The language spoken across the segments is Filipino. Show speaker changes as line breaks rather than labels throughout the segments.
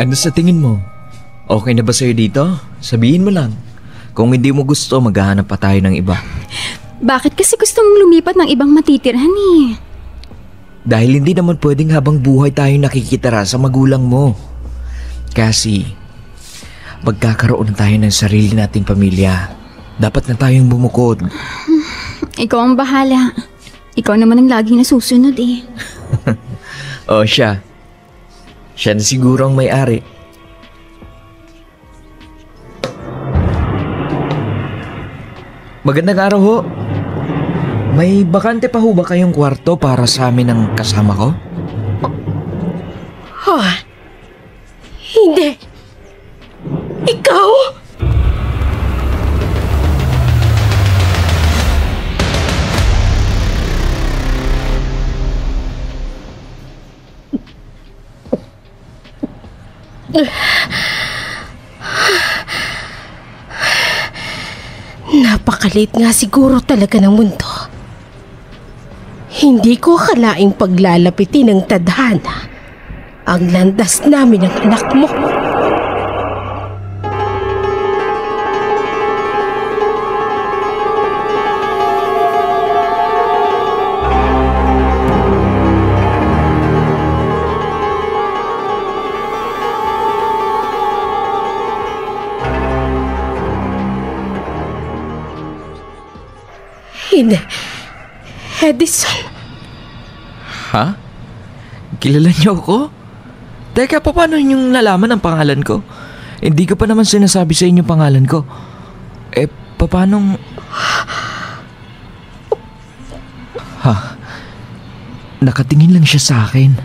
Ano sa tingin mo? Okay na ba sa'yo dito? Sabihin mo lang. Kung hindi mo gusto, maghahanap pa tayo ng iba.
Bakit kasi gusto mong lumipat ng ibang matitirhan eh?
Dahil hindi naman pwedeng habang buhay tayo nakikitira sa magulang mo. Kasi, magkakaroon na tayo ng sarili nating pamilya. Dapat na tayong bumukod.
Ikaw ang bahala. Ikaw naman ang laging nasusunod eh.
O siya. Siya na siguro ang may-ari. Magandang araw ho. May bakante pa ho ba kayong kwarto para sa amin ng kasama ko?
Ha? Hindi. Ikaw? Napakalit nga siguro talaga ng mundo. Hindi ko akalaing paglalapitin ng tadhana ang landas namin ng anak mo. Edison.
Ha? Kilala niyo ako? Teka, paano niyong nalaman ang pangalan ko? Hindi ko pa naman sinasabi sa inyo pangalan ko. Paano? Ha? Nakatingin lang siya sa akin.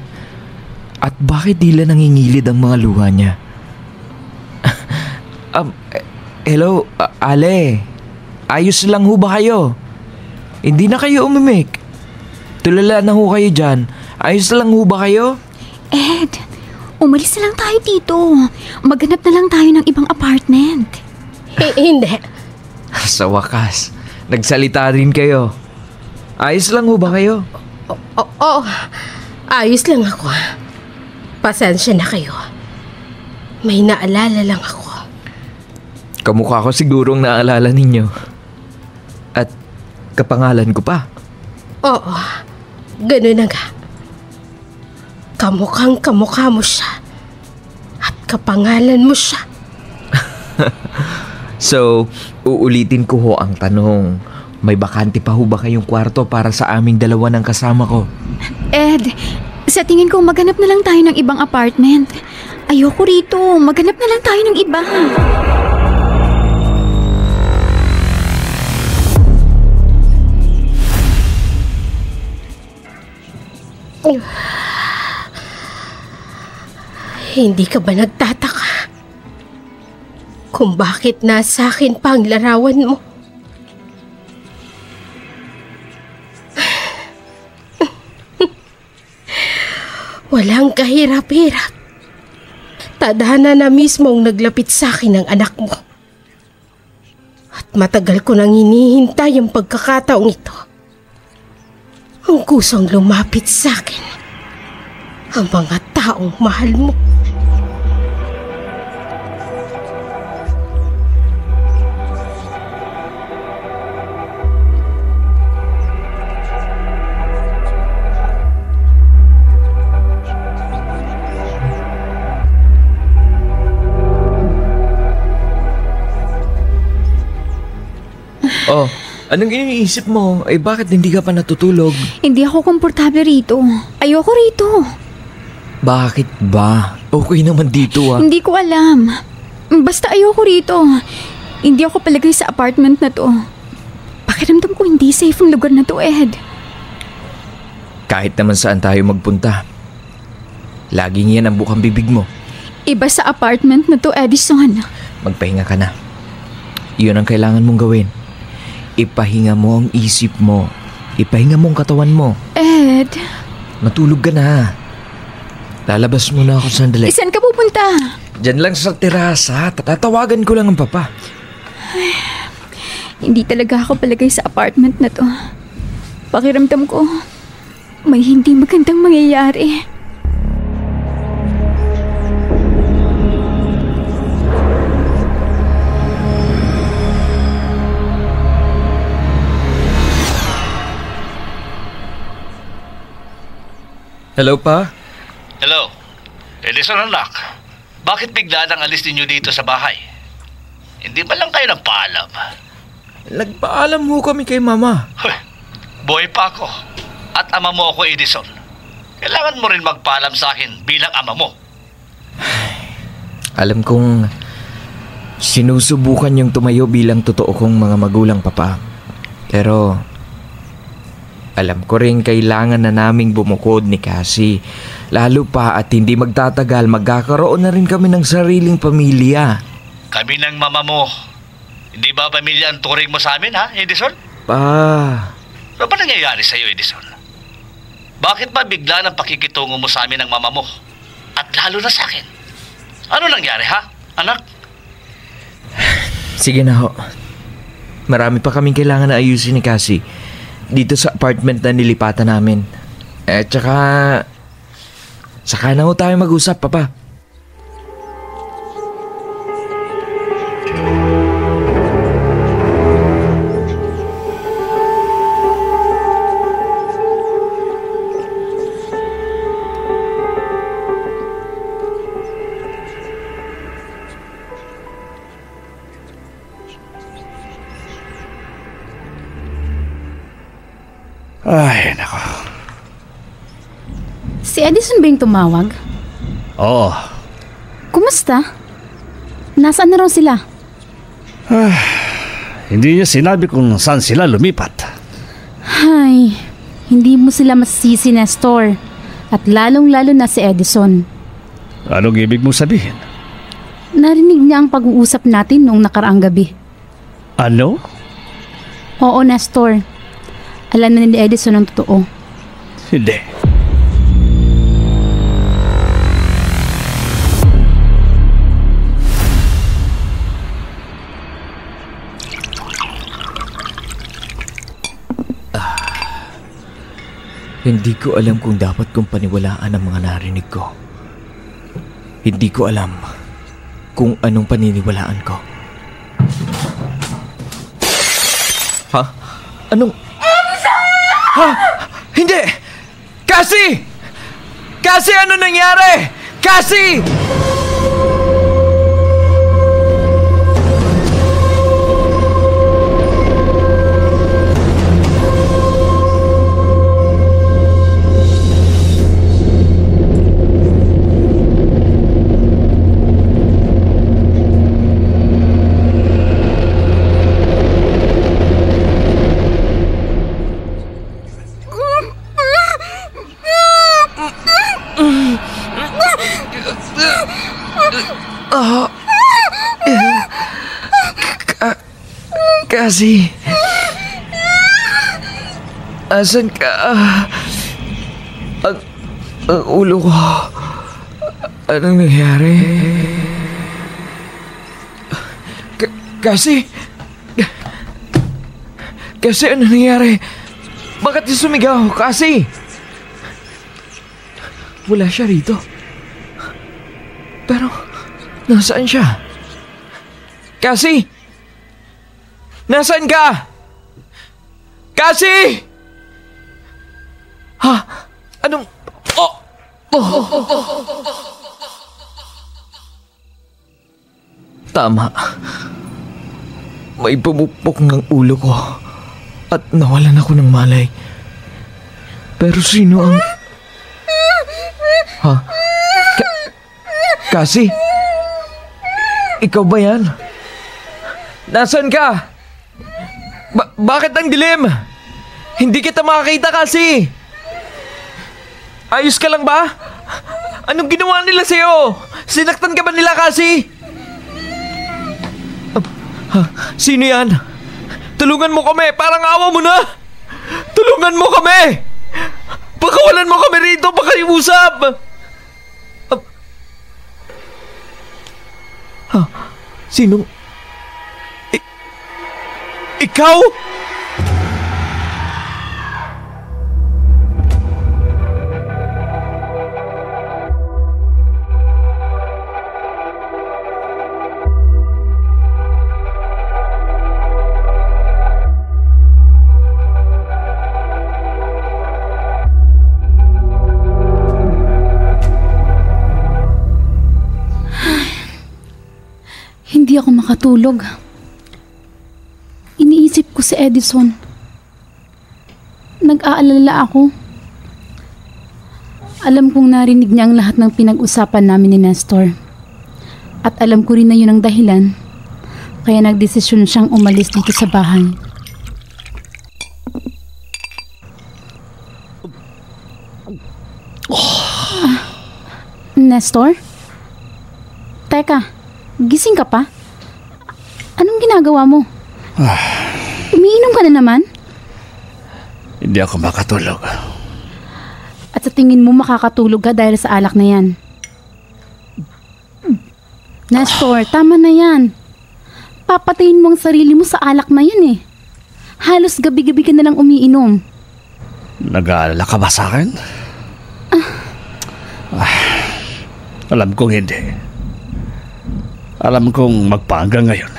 At bakit tila nangingilid ang mga luha niya? Hello, Ale. Ayos lang ho ba kayo? Hindi na kayo umimik. Tulala na ho kayo dyan. Ayos lang ho ba kayo?
Ed, umalis na lang tayo dito. Maghanap na lang tayo ng ibang apartment.
Hindi.
Sa wakas, nagsalita rin kayo. Ayos lang ho ba kayo?
Oo, ayos lang ako. Pasensya na kayo. May naalala lang ako.
Kamukha ko sigurong naalala ninyo. At kapangalan ko pa.
Oo, ganun na nga. Kamukhang kamukha mo siya. At kapangalan mo siya.
So, uulitin ko ho ang tanong. May bakante pa ho ba kayong kwarto para sa aming dalawa ng kasama ko?
Ed, sa tingin ko maghanap na lang tayo ng ibang apartment. Ayoko rito. Maghanap na lang tayo ng iba.
Hindi ka ba nagtataka kung bakit nasa akin pa ang larawan mo? Walang kahirap-hirap. Tadhana na mismo ang naglapit sa akin ng anak mo. At matagal ko nang hinihintay ang pagkakataong ito. Ang kusang lumapit sa akin ang mga taong mahal mo.
Oh, anong iniisip mo? Bakit hindi ka pa natutulog?
Hindi ako komportable rito. Ayoko rito.
Bakit ba? Okay naman dito ah.
Hindi ko alam. Basta ayoko rito. Hindi ako palagay sa apartment na to. Pakiramdam ko hindi safe ang lugar na to, Ed.
Kahit naman saan tayo magpunta, laging yan ang bukang bibig mo.
Iba sa apartment na to, Edison.
Magpahinga ka na. Iyon ang kailangan mong gawin. Ipahinga mo ang isip mo. Ipahinga mo ang katawan mo.
Ed.
Matulog ka na. Lalabas muna ako sandali.
Saan ka pupunta?
Diyan lang sa terasa. Tatawagan ko lang ang papa.
Hindi talaga ako palagay sa apartment na to. Pakiramdam ko, may hindi magandang mangyayari.
Hello, Pa?
Hello. Edison, anak. Bakit bigla nang alis ninyo dito sa bahay? Hindi ba lang kayo nagpaalam?
Nagpaalam ho kami kay Mama.
Hoy, boy pa ako. At ama mo ako, Edison. Kailangan mo rin magpaalam sa akin bilang ama mo.
Alam kong sinusubukan yung tumayo bilang totoo kong mga magulang, Papa. Pero alam ko rin kailangan na naming bumukod ni Cassie. Lalo pa at hindi magtatagal magkakaroon na rin kami ng sariling pamilya.
Kami ng mama mo. Hindi ba pamilya ang turing mo sa amin, ha, Edison?
Pa,
Ano ba nangyayari sa'yo, Edison? Bakit ba bigla ng pakikitungo mo sa amin ng mama mo? At lalo na sa akin. Ano nangyari, ha, anak?
sige na ho. Marami pa kaming kailangan na ayusin ni Cassie dito sa apartment na nilipatan namin. Saka na ho tayo mag-usap, Papa.
Ay, nako.
Si Edison ba yung tumawag?
Oo.
Kumusta? Nasaan na raw sila?
Hindi niya sinabi kung saan sila lumipat.
Ay, hindi mo sila masisisi, Nestor. At lalong-lalo na si Edison.
Anong ibig mong sabihin?
Narinig niya ang pag-uusap natin noong nakaraang gabi.
Ano?
Oo, Nestor. Alam na ni Edison ang totoo.
Hindi.
Hindi ko alam kung dapat kong paniwalaan ang mga narinig ko. Hindi ko alam kung anong paniniwalaan ko. Ha? Anong... Ha? Hindi! Cassie! Cassie, ano nangyari? Cassie! Cassie, asan ka? Ang ulo ko. Anong nangyari? Cassie? Cassie, anong nangyari? Bakit niya sumigaw? Cassie? Wala siya rito. Pero, nasaan siya? Cassie? Nasaan ka? Cassie! Ha? Anong... Tama. May pumupok ng ulo ko at nawalan ako ng malay. Pero sino ang... Ha? Cassie? Ikaw ba yan? Nasaan ka? Bakit ang dilim? Hindi kita makakita kasi. Ayos ka lang ba? Anong ginawa nila sa'yo? Sinaktan ka ba nila kasi? Sino yan? Tulungan mo kami, parang awa mo na. Tulungan mo kami. Pakawalan mo kami rito, pakiusap. Sinong... Ikaw?
Hindi ako makatulog. Iniisip ko si Edison. Nag-aalala ako. Alam kong narinig niya ang lahat ng pinag-usapan namin ni Nestor. At alam ko rin na yun ang dahilan kaya nagdesisyon siyang umalis dito sa bahay. Nestor? Teka, gising ka pa? Anong ginagawa mo? Umiinom ka na naman?
Hindi ako makatulog.
At sa tingin mo makakatulog ka dahil sa alak na yan? Nestor, tama na yan. Papatayin mo ang sarili mo sa alak na yan eh. Halos gabi-gabi ka na lang umiinom.
Nag-aalala ka ba sa akin? Alam kong hindi. Alam kong magpahanggang ngayon,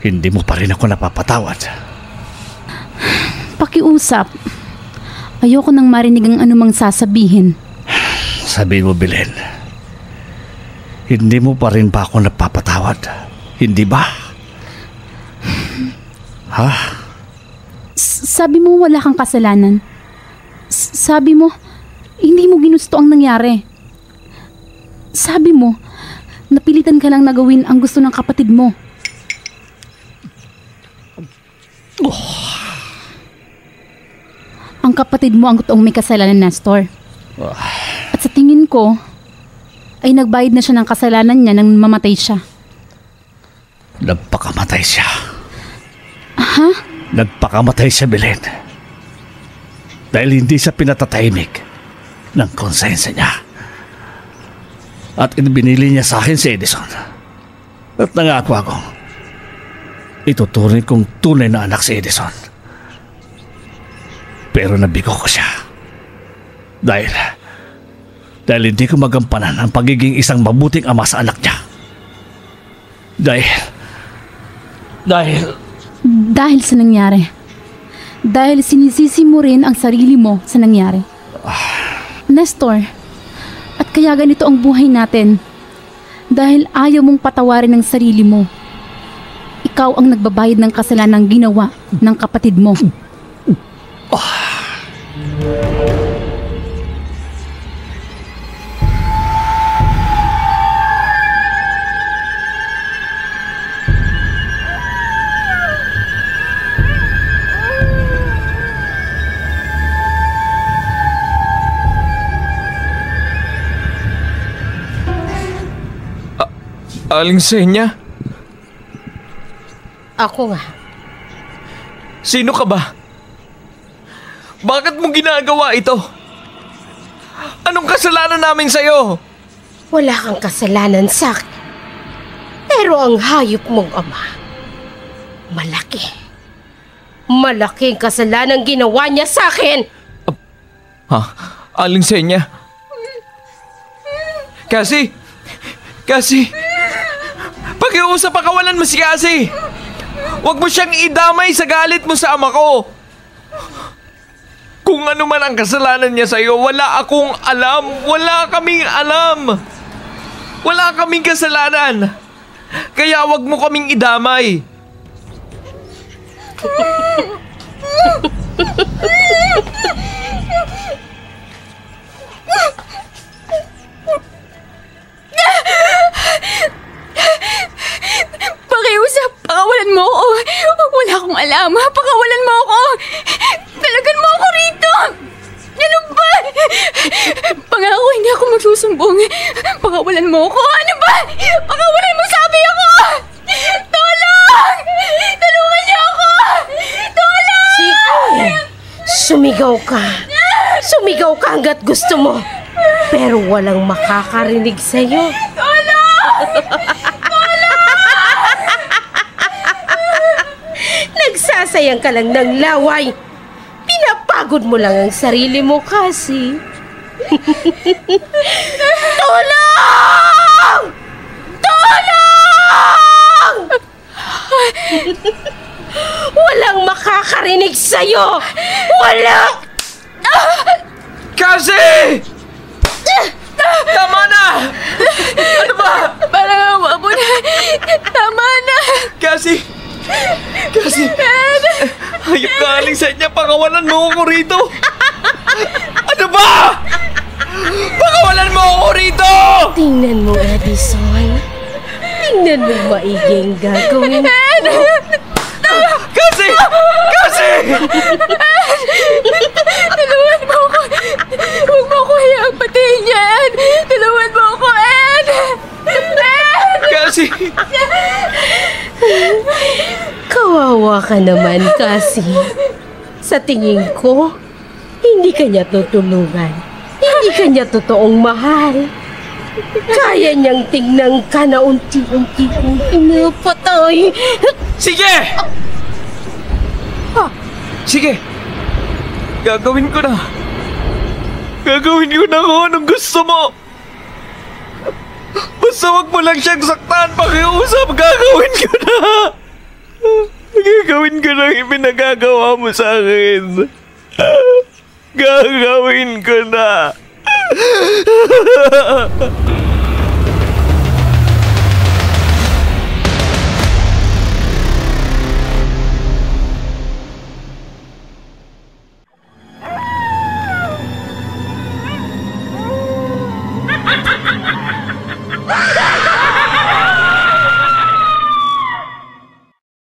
hindi mo pa rin ako napapatawad.
Pakiusap. Ayoko nang marinig ang anumang sasabihin.
Sabihin mo, Belen, hindi mo pa rin ba ako napapatawad? Hindi ba? Ha?
Sabi mo wala kang kasalanan. Sabi mo, hindi mo ginusto ang nangyari. Sabi mo, napilitan ka lang na gawin ang gusto ng kapatid mo. Ang kapatid mo ang totoong may kasalanan, Nestor. At sa tingin ko, ay nagbayad na siya ng kasalanan niya nang mamatay siya.
Nagpakamatay siya.
Ha?
Nagpakamatay siya, Belen. Dahil hindi siya pinatatahimik ng konsensya niya. At binili niya sa akin si Edison. At nangako ako, ituturing kong tunay na anak si Edison. Pero nabigo ko siya. Dahil hindi ko magampanan ang pagiging isang mabuting ama sa anak niya.
Dahil sa nangyari. Dahil sinisisi mo rin ang sarili mo sa nangyari. Nestor, at kaya ganito ang buhay natin. Dahil ayaw mong patawarin ang sarili mo. Ikaw ang nagbabayad ng kasalanang ginawa ng kapatid mo.
Aling Senya?
Ako nga.
Sino ka ba? Bakit mo ginagawa ito? Anong kasalanan namin sa'yo?
Wala kang kasalanan sa akin. Pero ang hayop mong ama, malaki. Malaking kasalanan ginawa niya sa akin.
Ha? Aling Senya? Cassie! Pakiusap, pakawalan mo si Cassie! Huwag mo siyang idamay sa galit mo sa ama ko! Kung ano man ang kasalanan niya sa'yo, wala akong alam! Wala kaming alam! Wala kaming kasalanan! Kaya huwag mo kaming idamay!
Pakiusap, pakawalan mo ako. Wala akong alam. Pakawalan mo ako. Dalagan mo ako rito. Ano ba? Pangako, hindi ako magsusumbong. Pakawalan mo ako. Ano ba? Pakawalan mo, sabi ako. Tulong! Tulungan niyo ako! Tulong!
Sige, sumigaw ka. Sumigaw ka hanggat gusto mo. Pero walang makakarinig sa'yo. Nagsasayang ka lang ng laway. Pinapagod mo lang ang sarili mo kasi. Tulong! Tulong! Walang makakarinig sa'yo. Wala!
Cassie! Tama na! Ano ba?
Parang ako yun. Tama na.
Cassie! Cassie! Hayop ka, alisan niya. Pakawalan mo ako rito. Ano ba? Pakawalan mo ako rito!
Tingnan mo, Edison. Tingnan mo maiging gagawin ko.
Cassie! Cassie!
Tulungan mo ako. Huwag mo ako hayaan patayin yan. Tulungan mo ako, Ed. Ed!
Cassie!
Kawawa ka naman kasi. Sa tingin ko, hindi ka niya tutulungan. Hindi ka niya totoong mahal. Kaya niyang tingnan ka na unti-unti kong pinapatay.
Sige! Sige! Gagawin ko na. Gagawin ko na kung anong gusto mo. Basta wag mo lang siyang saktan. Pakiusap, gagawin ko na. Gagawin ko na yung pinagagawa mo sa akin. Gagawin ko na.